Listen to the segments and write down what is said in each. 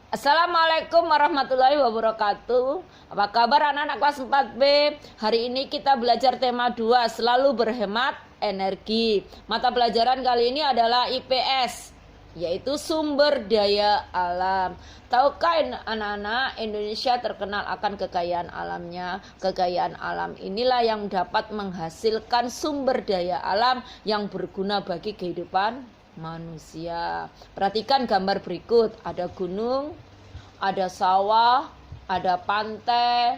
Assalamualaikum warahmatullahi wabarakatuh. Apa kabar anak-anak kelas 4B? Hari ini kita belajar tema 2, selalu berhemat energi. Mata pelajaran kali ini adalah IPS, yaitu sumber daya alam. Tahukah anak-anak, Indonesia terkenal akan kekayaan alamnya. Kekayaan alam inilah yang dapat menghasilkan sumber daya alam yang berguna bagi kehidupan manusia. Perhatikan gambar berikut. Ada gunung, ada sawah, ada pantai.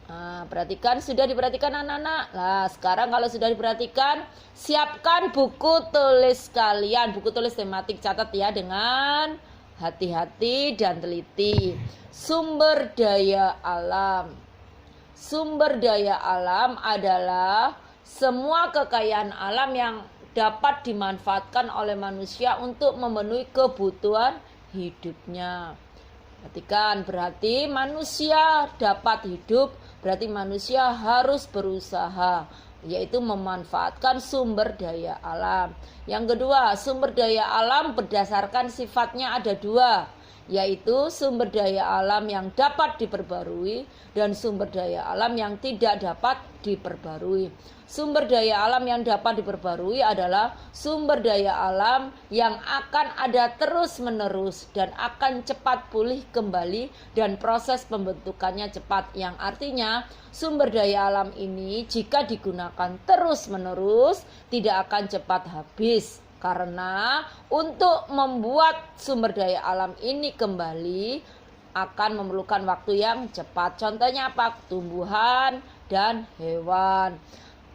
Nah, perhatikan, sudah diperhatikan anak-anak? Nah, sekarang kalau sudah diperhatikan, siapkan buku tulis kalian. Buku tulis tematik, catat ya dengan hati-hati dan teliti. Sumber daya alam. Sumber daya alam adalah semua kekayaan alam yang dapat dimanfaatkan oleh manusia untuk memenuhi kebutuhan hidupnya. Perhatikan, berarti manusia dapat hidup, berarti manusia harus berusaha, yaitu memanfaatkan sumber daya alam. Yang kedua, sumber daya alam berdasarkan sifatnya ada dua, yaitu sumber daya alam yang dapat diperbarui dan sumber daya alam yang tidak dapat diperbarui. Sumber daya alam yang dapat diperbarui adalah sumber daya alam yang akan ada terus-menerus dan akan cepat pulih kembali dan proses pembentukannya cepat, yang artinya sumber daya alam ini jika digunakan terus-menerus tidak akan cepat habis. Karena untuk membuat sumber daya alam ini kembali akan memerlukan waktu yang cepat. Contohnya apa? Tumbuhan dan hewan.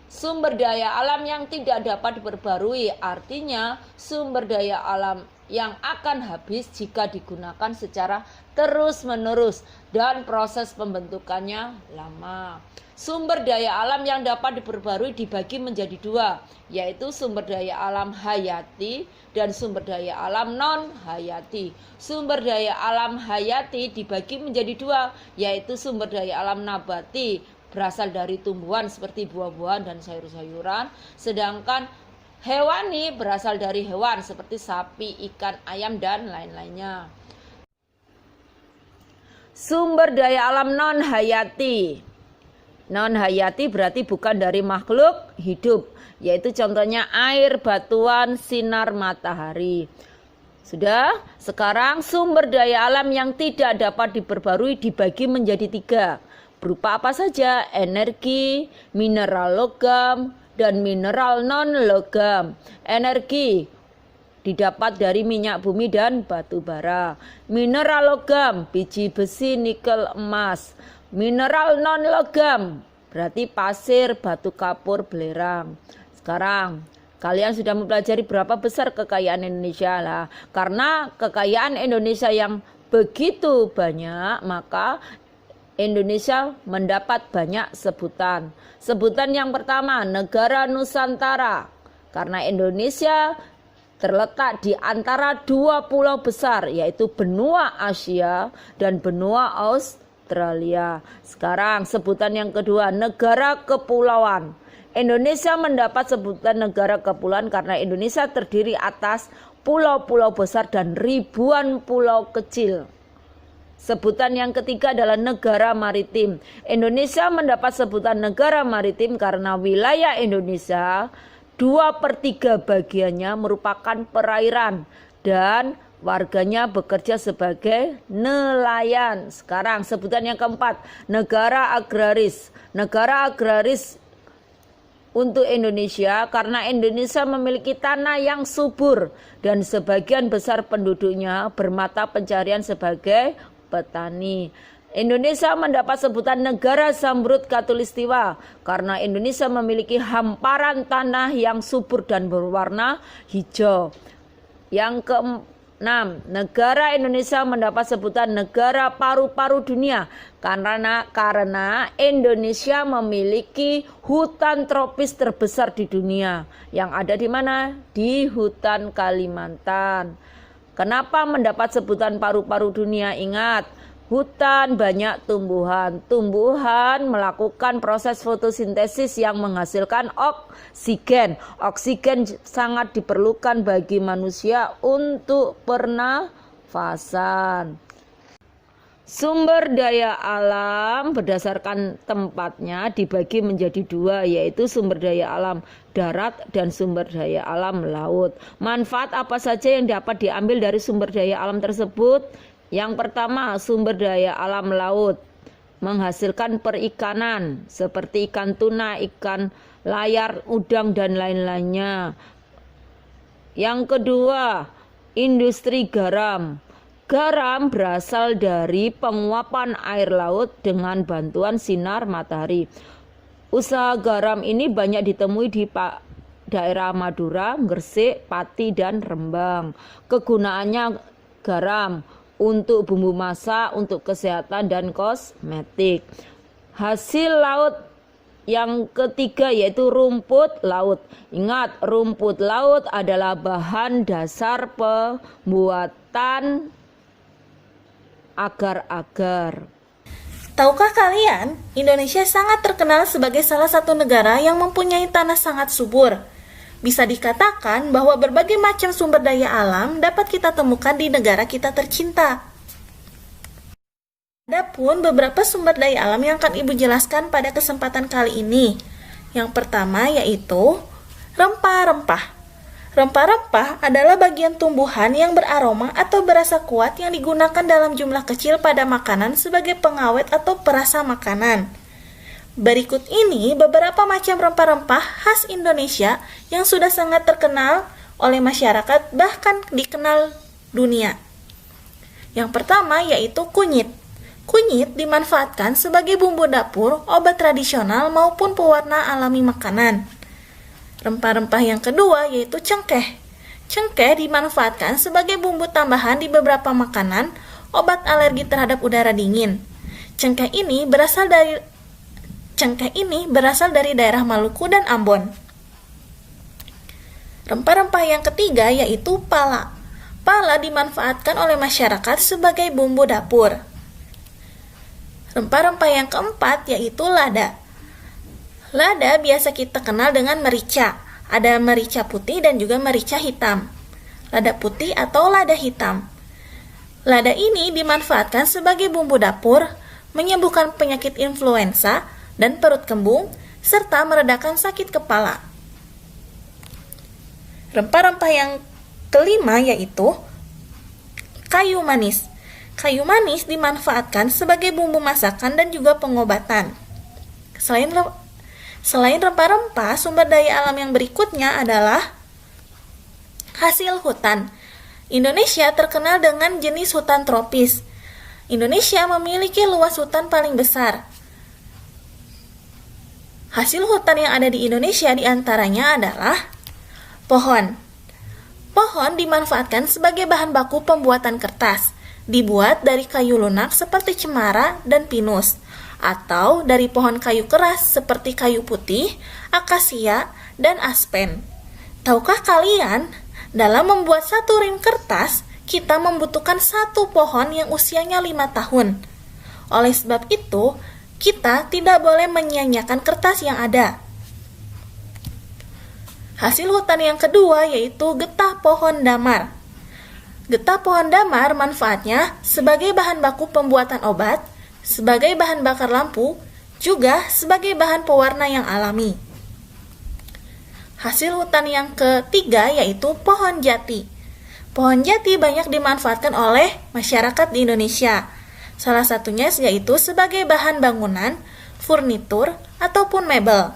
Sumber daya alam yang tidak dapat diperbarui artinya sumber daya alam yang akan habis jika digunakan secara terus-menerus dan proses pembentukannya lama. Sumber daya alam yang dapat diperbarui dibagi menjadi dua, yaitu sumber daya alam hayati dan sumber daya alam non-hayati. Sumber daya alam hayati dibagi menjadi dua, yaitu sumber daya alam nabati, berasal dari tumbuhan seperti buah-buahan dan sayur-sayuran, sedangkan hewani berasal dari hewan seperti sapi, ikan, ayam, dan lain-lainnya. Sumber daya alam non-hayati. Non-hayati berarti bukan dari makhluk hidup, yaitu contohnya air, batuan, sinar matahari. Sudah, sekarang sumber daya alam yang tidak dapat diperbarui dibagi menjadi tiga. Berupa apa saja? Energi, mineral logam, dan mineral non-logam. Energi didapat dari minyak bumi dan batu bara. Mineral logam, biji besi, nikel, emas. Mineral non-logam berarti pasir, batu kapur, belerang. Sekarang kalian sudah mempelajari berapa besar kekayaan Indonesia lah. Karena kekayaan Indonesia yang begitu banyak, maka Indonesia mendapat banyak sebutan. Sebutan yang pertama, negara Nusantara. Karena Indonesia terletak di antara dua pulau besar, yaitu benua Asia dan benua Australia. Sekarang sebutan yang kedua, negara kepulauan. Indonesia mendapat sebutan negara kepulauan karena Indonesia terdiri atas pulau-pulau besar dan ribuan pulau kecil. Sebutan yang ketiga adalah negara maritim. Indonesia mendapat sebutan negara maritim karena wilayah Indonesia 2/3 bagiannya merupakan perairan dan warganya bekerja sebagai nelayan. Sekarang sebutan yang keempat, negara agraris. Negara agraris untuk Indonesia karena Indonesia memiliki tanah yang subur dan sebagian besar penduduknya bermata pencarian sebagai petani. Indonesia mendapat sebutan negara zamrud khatulistiwa karena Indonesia memiliki hamparan tanah yang subur dan berwarna hijau. Yang keenam, negara Indonesia mendapat sebutan negara paru-paru dunia karena Indonesia memiliki hutan tropis terbesar di dunia. Yang ada di mana? Di hutan Kalimantan. Kenapa mendapat sebutan paru-paru dunia? Ingat, hutan banyak tumbuhan. Tumbuhan melakukan proses fotosintesis yang menghasilkan oksigen. Oksigen sangat diperlukan bagi manusia untuk Fasan. Sumber daya alam berdasarkan tempatnya dibagi menjadi dua, yaitu sumber daya alam darat dan sumber daya alam laut. Manfaat apa saja yang dapat diambil dari sumber daya alam tersebut? Yang pertama, sumber daya alam laut menghasilkan perikanan seperti ikan tuna, ikan layar, udang, dan lain-lainnya. Yang kedua, industri garam. Garam berasal dari penguapan air laut dengan bantuan sinar matahari. Usaha garam ini banyak ditemui di daerah Madura, Gresik, Pati, dan Rembang. Kegunaannya garam untuk bumbu masak, untuk kesehatan, dan kosmetik. Hasil laut yang ketiga yaitu rumput laut. Ingat, rumput laut adalah bahan dasar pembuatan agar-agar. Tahukah kalian, Indonesia sangat terkenal sebagai salah satu negara yang mempunyai tanah sangat subur. Bisa dikatakan bahwa berbagai macam sumber daya alam dapat kita temukan di negara kita tercinta. Ada pun beberapa sumber daya alam yang akan Ibu jelaskan pada kesempatan kali ini. Yang pertama yaitu rempah-rempah. Rempah-rempah adalah bagian tumbuhan yang beraroma atau berasa kuat yang digunakan dalam jumlah kecil pada makanan sebagai pengawet atau perasa makanan. Berikut ini beberapa macam rempah-rempah khas Indonesia yang sudah sangat terkenal oleh masyarakat, bahkan dikenal dunia. Yang pertama yaitu kunyit. Kunyit dimanfaatkan sebagai bumbu dapur, obat tradisional maupun pewarna alami makanan. Rempah-rempah yang kedua yaitu cengkeh. Cengkeh dimanfaatkan sebagai bumbu tambahan di beberapa makanan, obat alergi terhadap udara dingin. Cengkeh ini berasal dari daerah Maluku dan Ambon. Rempah-rempah yang ketiga yaitu pala. Pala dimanfaatkan oleh masyarakat sebagai bumbu dapur. Rempah-rempah yang keempat yaitu lada. Lada biasa kita kenal dengan merica. Ada merica putih dan juga merica hitam. Lada putih atau lada hitam. Lada ini dimanfaatkan sebagai bumbu dapur, menyembuhkan penyakit influenza dan perut kembung, serta meredakan sakit kepala. Rempah-rempah yang kelima yaitu kayu manis. Kayu manis dimanfaatkan sebagai bumbu masakan dan juga pengobatan. Selain rempah-rempah, sumber daya alam yang berikutnya adalah hasil hutan. Indonesia terkenal dengan jenis hutan tropis. Indonesia memiliki luas hutan paling besar. Hasil hutan yang ada di Indonesia diantaranya adalah pohon. Pohon dimanfaatkan sebagai bahan baku pembuatan kertas, dibuat dari kayu lunak seperti cemara dan pinus, atau dari pohon kayu keras seperti kayu putih, akasia, dan aspen. Tahukah kalian, dalam membuat satu rim kertas, kita membutuhkan satu pohon yang usianya 5 tahun. Oleh sebab itu, kita tidak boleh menyia-nyiakan kertas yang ada. Hasil hutan yang kedua yaitu getah pohon damar. Getah pohon damar manfaatnya sebagai bahan baku pembuatan obat, sebagai bahan bakar lampu, juga sebagai bahan pewarna yang alami. Hasil hutan yang ketiga yaitu pohon jati. Pohon jati banyak dimanfaatkan oleh masyarakat di Indonesia. Salah satunya yaitu sebagai bahan bangunan, furnitur, ataupun mebel.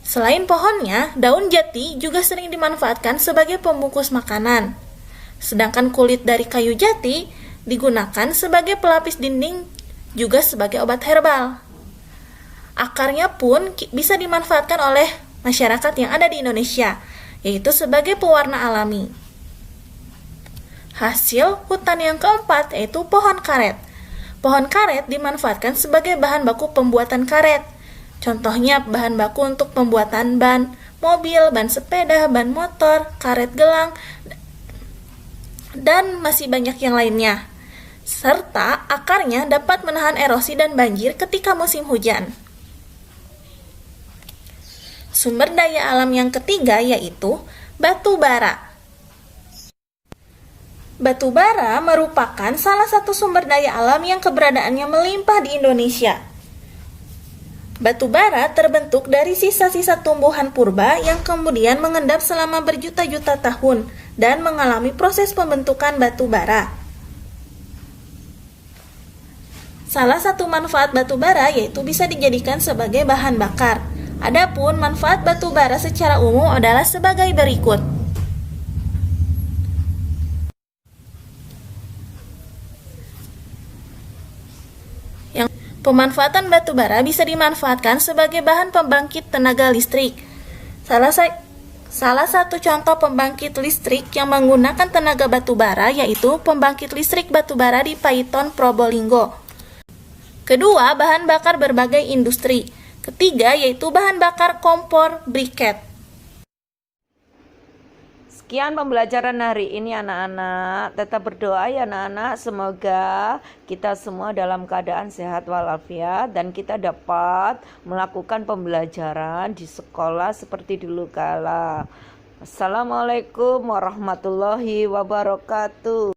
Selain pohonnya, daun jati juga sering dimanfaatkan sebagai pembungkus makanan. Sedangkan kulit dari kayu jati digunakan sebagai pelapis dinding, juga sebagai obat herbal. Akarnya pun bisa dimanfaatkan oleh masyarakat yang ada di Indonesia, yaitu sebagai pewarna alami. Hasil hutan yang keempat yaitu pohon karet. Pohon karet dimanfaatkan sebagai bahan baku pembuatan karet. Contohnya bahan baku untuk pembuatan ban mobil, ban sepeda, ban motor, karet gelang, dan masih banyak yang lainnya. Serta akarnya dapat menahan erosi dan banjir ketika musim hujan. Sumber daya alam yang ketiga yaitu batu bara. Batu bara merupakan salah satu sumber daya alam yang keberadaannya melimpah di Indonesia. Batu bara terbentuk dari sisa-sisa tumbuhan purba yang kemudian mengendap selama berjuta-juta tahun dan mengalami proses pembentukan batu bara. Salah satu manfaat batu bara yaitu bisa dijadikan sebagai bahan bakar. Adapun manfaat batu bara secara umum adalah sebagai berikut. Pemanfaatan batu bara bisa dimanfaatkan sebagai bahan pembangkit tenaga listrik. Salah satu contoh pembangkit listrik yang menggunakan tenaga batu bara yaitu pembangkit listrik batu bara di Paiton, Probolinggo. Kedua, bahan bakar berbagai industri. Ketiga, yaitu bahan bakar kompor briket. Sekian pembelajaran hari ini anak-anak. Tetap berdoa ya anak-anak. Semoga kita semua dalam keadaan sehat walafiat dan kita dapat melakukan pembelajaran di sekolah seperti dulu kala. Assalamualaikum warahmatullahi wabarakatuh.